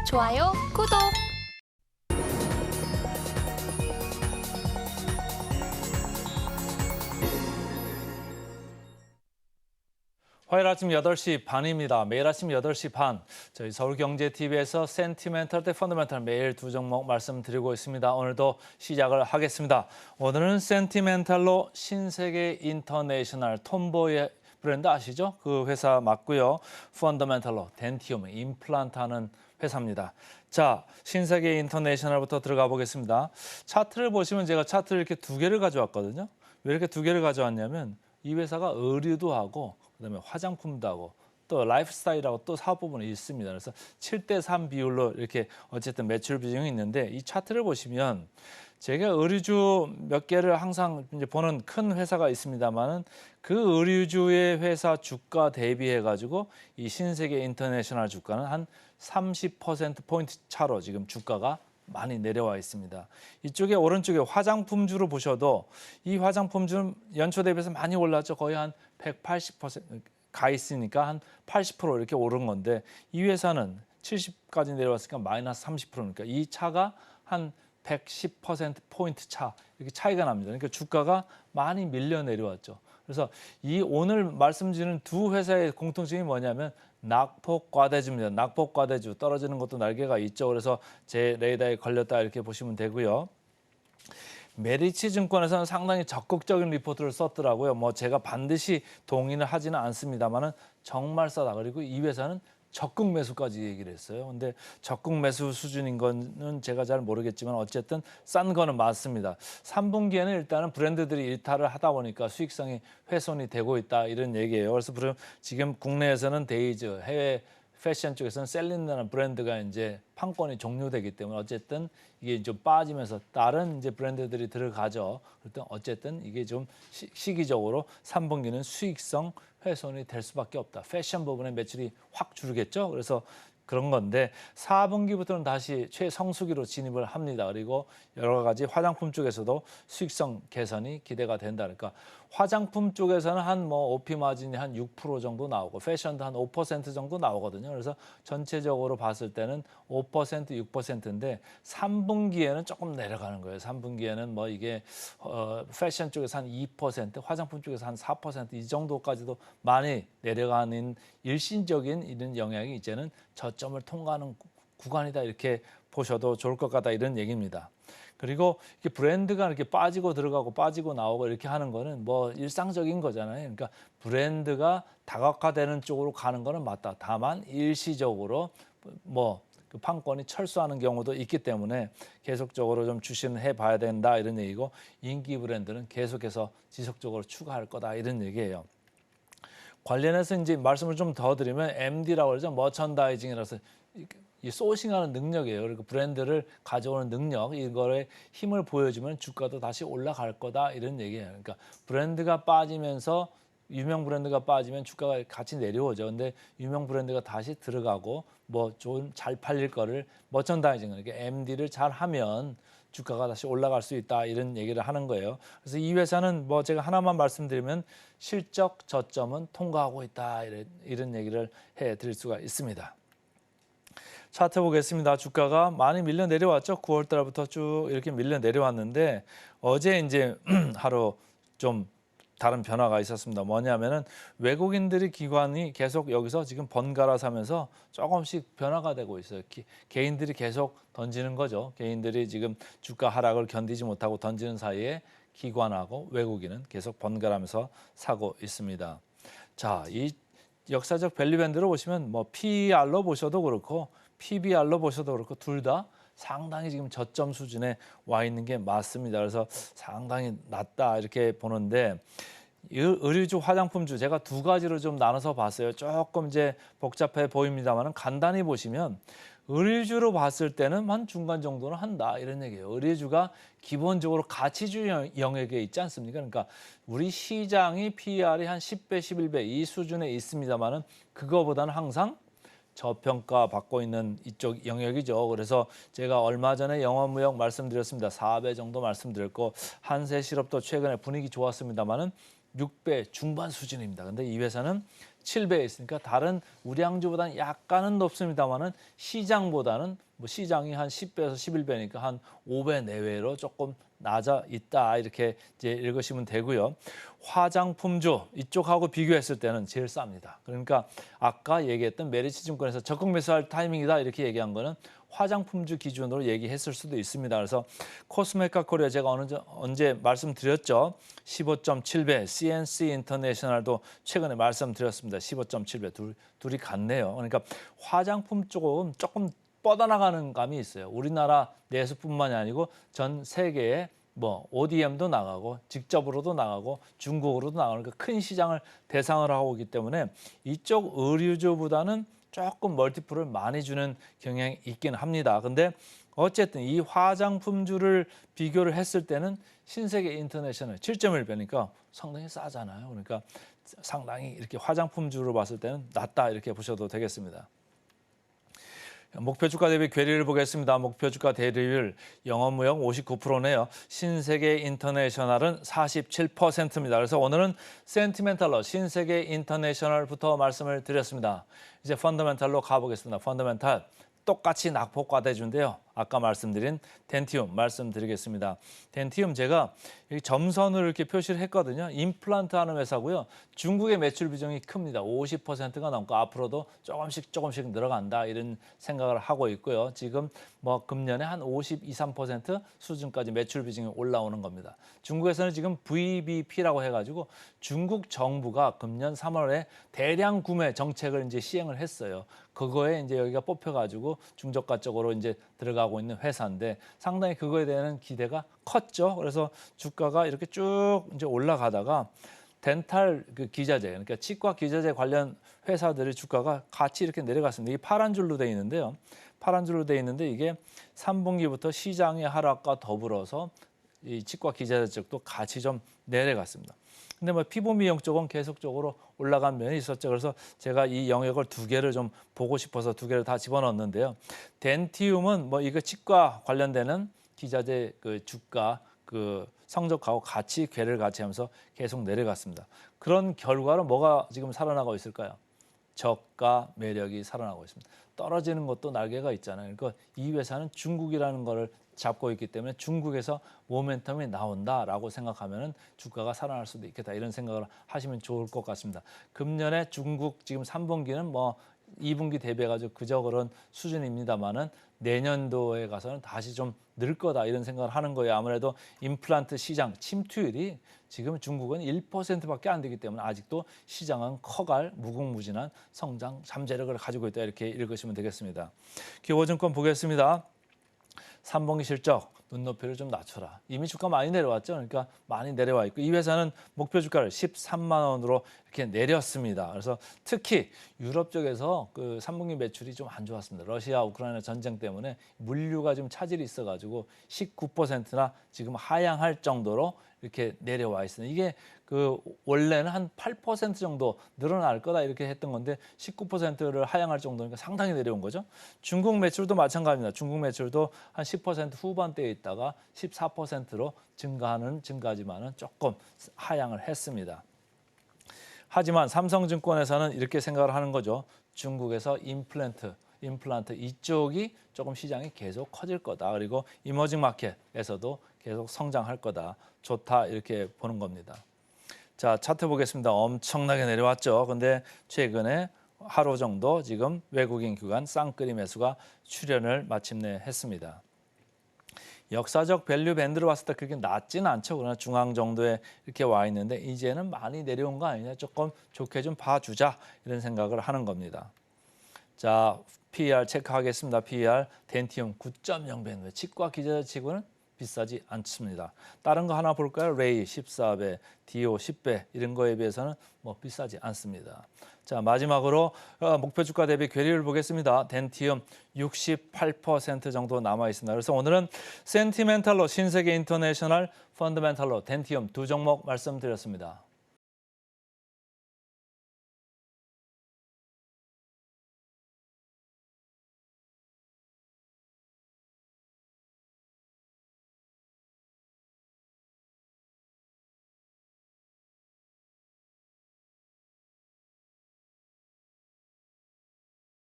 좋아요, 구독. 화요일 아침 8시 반입니다. 매일 아침 8시 반 저희 서울경제TV에서 센티멘털 대 펀더멘털 매일 두 종목 말씀드리고 있습니다. 오늘도 시작을 하겠습니다. 오늘은 센티멘털로 신세계 인터내셔널 톰보의 브랜드 아시죠? 그 회사 맞고요. 펀더멘털로 덴티움 임플란트 하는 회사입니다. 자, 신세계 인터내셔널부터 들어가 보겠습니다. 차트를 보시면 제가 차트를 이렇게 두 개를 가져왔거든요. 왜 이렇게 두 개를 가져왔냐면 이 회사가 의류도 하고 그다음에 화장품도 하고 또 라이프스타일하고 또 사업 부분이 있습니다. 그래서 7대3 비율로 이렇게 어쨌든 매출 비중이 있는데 이 차트를 보시면 제가 의류주 몇 개를 항상 이제 보는 큰 회사가 있습니다만은 그 의류주의 회사 주가 대비해 가지고 이 신세계 인터내셔널 주가는 한 30%포인트 차로 지금 주가가 많이 내려와 있습니다. 이쪽에 오른쪽에 화장품주로 보셔도 이 화장품주는 연초 대비해서 많이 올랐죠. 거의 한 180%가 있으니까 한 80% 이렇게 오른 건데 이 회사는 70까지 내려왔으니까 마이너스 30%니까 이 차가 한 110%포인트 차 이렇게 차이가 납니다. 그러니까 주가가 많이 밀려 내려왔죠. 그래서 이 오늘 말씀드리는 두 회사의 공통점이 뭐냐면 낙폭과대주입니다. 낙폭과대주 떨어지는 것도 날개가 있죠. 그래서 제 레이더에 걸렸다 이렇게 보시면 되고요. 메리츠 증권에서는 상당히 적극적인 리포트를 썼더라고요. 뭐 제가 반드시 동의는 하지는 않습니다만은 정말 싸다. 그리고 이 회사는 적극 매수까지 얘기를 했어요. 근데 적극 매수 수준인 거는 제가 잘 모르겠지만 어쨌든 싼 거는 맞습니다. 3분기에는 일단은 브랜드들이 일탈을 하다 보니까 수익성이 훼손이 되고 있다 이런 얘기예요. 그래서 지금 국내에서는 데이즈, 해외 패션 쪽에서는 셀린다는 브랜드가 이제 판권이 종료되기 때문에 어쨌든 이게 좀 빠지면서 다른 이제 브랜드들이 들어가죠. 그랬더니 어쨌든 이게 좀 시기적으로 3분기는 수익성 훼손이 될 수밖에 없다. 패션 부분의 매출이 확 줄겠죠. 그래서 그런 건데 4분기부터는 다시 최성수기로 진입을 합니다. 그리고 여러 가지 화장품 쪽에서도 수익성 개선이 기대가 된다. 그러니까 화장품 쪽에서는 한 뭐 OP 마진이 한 6% 정도 나오고 패션도 한 5% 정도 나오거든요. 그래서 전체적으로 봤을 때는 5%, 6%인데 3분기에는 조금 내려가는 거예요. 3분기에는 뭐 이게 패션 쪽에서 한 2%, 화장품 쪽에서 한 4%이 정도까지도 많이 내려가는 일시적인 이런 영향이 이제는 저점을 통과하는 구간이다 이렇게 보셔도 좋을 것 같다 이런 얘기입니다. 그리고 이렇게 브랜드가 이렇게 빠지고 들어가고 빠지고 나오고 이렇게 하는 거는 뭐 일상적인 거잖아요. 그러니까 브랜드가 다각화되는 쪽으로 가는 거는 맞다. 다만 일시적으로 뭐 그 판권이 철수하는 경우도 있기 때문에 계속적으로 좀 주시해 봐야 된다 이런 얘기고 인기 브랜드는 계속해서 지속적으로 추가할 거다 이런 얘기예요. 관련해서 이제 말씀을 좀 더 드리면 MD라고 그러죠. 머천다이징이라서 이 소싱하는 능력이에요. 그리고 브랜드를 가져오는 능력, 이거에 힘을 보여주면 주가도 다시 올라갈 거다 이런 얘기예요. 그러니까 브랜드가 빠지면서 유명 브랜드가 빠지면 주가가 같이 내려오죠. 근데 유명 브랜드가 다시 들어가고 뭐 좀 잘 팔릴 거를 머천다이징, 그러니까 MD를 잘 하면 주가가 다시 올라갈 수 있다 이런 얘기를 하는 거예요. 그래서 이 회사는 뭐 제가 하나만 말씀드리면 실적 저점은 통과하고 있다 이런 얘기를 해드릴 수가 있습니다. 차트 보겠습니다. 주가가 많이 밀려 내려왔죠. 9월 달부터 쭉 이렇게 밀려 내려왔는데 어제 이제 하루 좀 다른 변화가 있었습니다. 뭐냐면은 외국인들이 기관이 계속 여기서 지금 번갈아 사면서 조금씩 변화가 되고 있어요. 개인들이 계속 던지는 거죠. 개인들이 지금 주가 하락을 견디지 못하고 던지는 사이에 기관하고 외국인은 계속 번갈아면서 사고 있습니다. 자, 이 역사적 밸류밴드로 보시면 뭐 PER로 보셔도 그렇고 PBR로 보셔도 그렇고 둘 다 상당히 지금 저점 수준에 와 있는 게 맞습니다. 그래서 상당히 낮다 이렇게 보는데 의류주, 화장품주 제가 두 가지로 좀 나눠서 봤어요. 조금 이제 복잡해 보입니다만 간단히 보시면 의류주로 봤을 때는 한 중간 정도는 한다 이런 얘기예요. 의류주가 기본적으로 가치주 영역에 있지 않습니까? 그러니까 우리 시장이 PER이 한 10배, 11배 이 수준에 있습니다만은 그거보다는 항상 저평가 받고 있는 이쪽 영역이죠. 그래서 제가 얼마 전에 영업무역 말씀드렸습니다. 4배 정도 말씀드렸고 한세실업도 최근에 분위기 좋았습니다만은 6배 중반 수준입니다. 근데 이 회사는 17배에 있으니까 다른 우량주보다는 약간은 높습니다만은 시장보다는 뭐 시장이 한 10배에서 11배니까 한 5배 내외로 조금 낮아 있다 이렇게 이제 읽으시면 되고요. 화장품주 이쪽하고 비교했을 때는 제일 쌉니다. 그러니까 아까 얘기했던 메리츠증권에서 적극 매수할 타이밍이다 이렇게 얘기한 거는 화장품주 기준으로 얘기했을 수도 있습니다. 그래서 코스메카 코리아 제가 언제 말씀드렸죠. 15.7배, CNC 인터내셔널도 최근에 말씀드렸습니다. 15.7배 둘이 같네요. 그러니까 화장품 쪽은 조금 뻗어나가는 감이 있어요. 우리나라 내수뿐만이 아니고 전 세계에 뭐 ODM도 나가고 직접으로도 나가고 중국으로도 나가는 큰 시장을 대상으로 하고 있기 때문에 이쪽 의류주보다는 조금 멀티플을 많이 주는 경향이 있긴 합니다. 근데 어쨌든 이 화장품주를 비교를 했을 때는 신세계 인터내셔널 7.1배니까 상당히 싸잖아요. 그러니까 상당히 이렇게 화장품주로 봤을 때는 낮다 이렇게 보셔도 되겠습니다. 목표 주가 대비 괴리를 보겠습니다. 목표 주가 대리율 영업무역 59%네요. 신세계 인터내셔널은 47%입니다. 그래서 오늘은 센티멘탈로 신세계 인터내셔널부터 말씀을 드렸습니다. 이제 펀더멘탈로 가보겠습니다. 펀더멘탈 똑같이 낙폭 과대주인데요. 아까 말씀드린 덴티움 말씀드리겠습니다. 덴티움 제가 여기 점선을 이렇게 표시를 했거든요. 임플란트 하는 회사고요. 중국의 매출 비중이 큽니다. 50%가 넘고 앞으로도 조금씩 늘어간다 이런 생각을 하고 있고요. 지금 뭐 금년에 한 52, 3% 수준까지 매출 비중이 올라오는 겁니다. 중국에서는 지금 VBP라고 해가지고 중국 정부가 금년 3월에 대량 구매 정책을 이제 시행을 했어요. 그거에 이제 여기가 뽑혀가지고 중저가 쪽으로 이제 들어가고 있는 회사인데 상당히 그거에 대한 기대가 컸죠. 그래서 주가가 이렇게 쭉 이제 올라가다가 덴탈 그 기자재, 그러니까 치과 기자재 관련 회사들의 주가가 같이 이렇게 내려갔습니다. 이게 파란 줄로 돼 있는데요. 파란 줄로 돼 있는데 이게 3분기부터 시장의 하락과 더불어서 이 치과 기자재 쪽도 같이 좀 내려갔습니다. 근데 뭐 피부 미용 쪽은 계속적으로 올라간 면이 있었죠. 그래서 제가 이 영역을 두 개를 좀 보고 싶어서 두 개를 다 집어넣었는데요. 덴티움은 뭐 이거 치과 관련되는 기자재 그 주가 그 성적하고 같이 궤를 같이 하면서 계속 내려갔습니다. 그런 결과로 뭐가 지금 살아나고 있을까요? 저가 매력이 살아나고 있습니다. 떨어지는 것도 날개가 있잖아요. 그러니까 이 회사는 중국이라는 거를 잡고 있기 때문에 중국에서 모멘텀이 나온다라고 생각하면 주가가 살아날 수도 있겠다 이런 생각을 하시면 좋을 것 같습니다. 금년에 중국 지금 3분기는 뭐 2분기 대비해가지고 그저 그런 수준입니다만은 내년도에 가서는 다시 좀 늘 거다 이런 생각을 하는 거예요. 아무래도 임플란트 시장 침투율이 지금 중국은 1%밖에 안 되기 때문에 아직도 시장은 커갈 무궁무진한 성장 잠재력을 가지고 있다 이렇게 읽으시면 되겠습니다. 기호증권 보겠습니다. 3분기 실적 눈높이를 좀 낮춰라. 이미 주가 많이 내려왔죠. 그러니까 많이 내려와 있고 이 회사는 목표 주가를 13만 원으로 이렇게 내렸습니다. 그래서 특히 유럽 쪽에서 그 3분기 매출이 좀 안 좋았습니다. 러시아 우크라이나 전쟁 때문에 물류가 좀 차질이 있어가지고 19%나 지금 하향할 정도로 이렇게 내려와 있습니다. 이게 그 원래는 한 8% 정도 늘어날 거다 이렇게 했던 건데 19%를 하향할 정도니까 상당히 내려온 거죠. 중국 매출도 마찬가지입니다. 중국 매출도 한 10% 후반대에 있다가 14%로 증가지만은 조금 하향을 했습니다. 하지만 삼성증권에서는 이렇게 생각을 하는 거죠. 중국에서 임플란트 이쪽이 조금 시장이 계속 커질 거다. 그리고 이머징 마켓에서도 계속 성장할 거다. 좋다 이렇게 보는 겁니다. 자, 차트 보겠습니다. 엄청나게 내려왔죠. 근데 최근에 하루 정도 지금 외국인 기관 쌍끌이 매수가 출현을 마침내 했습니다. 역사적 밸류 밴드로 봤을 때 그렇게 낮지는 않죠. 그러나 중앙 정도에 이렇게 와 있는데 이제는 많이 내려온 거 아니냐. 조금 좋게 좀 봐주자 이런 생각을 하는 겁니다. 자, PER 체크하겠습니다. PER 덴티움 9.0배. 치과 기자재 치고는 비싸지 않습니다. 다른 거 하나 볼까요? 레이 14배, 디오 10배 이런 거에 비해서는 뭐 비싸지 않습니다. 자, 마지막으로 목표 주가 대비 괴리를 보겠습니다. 덴티움 68% 정도 남아 있습니다. 그래서 오늘은 센티멘탈로 신세계 인터내셔널, 펀더멘탈로 덴티움 두 종목 말씀드렸습니다.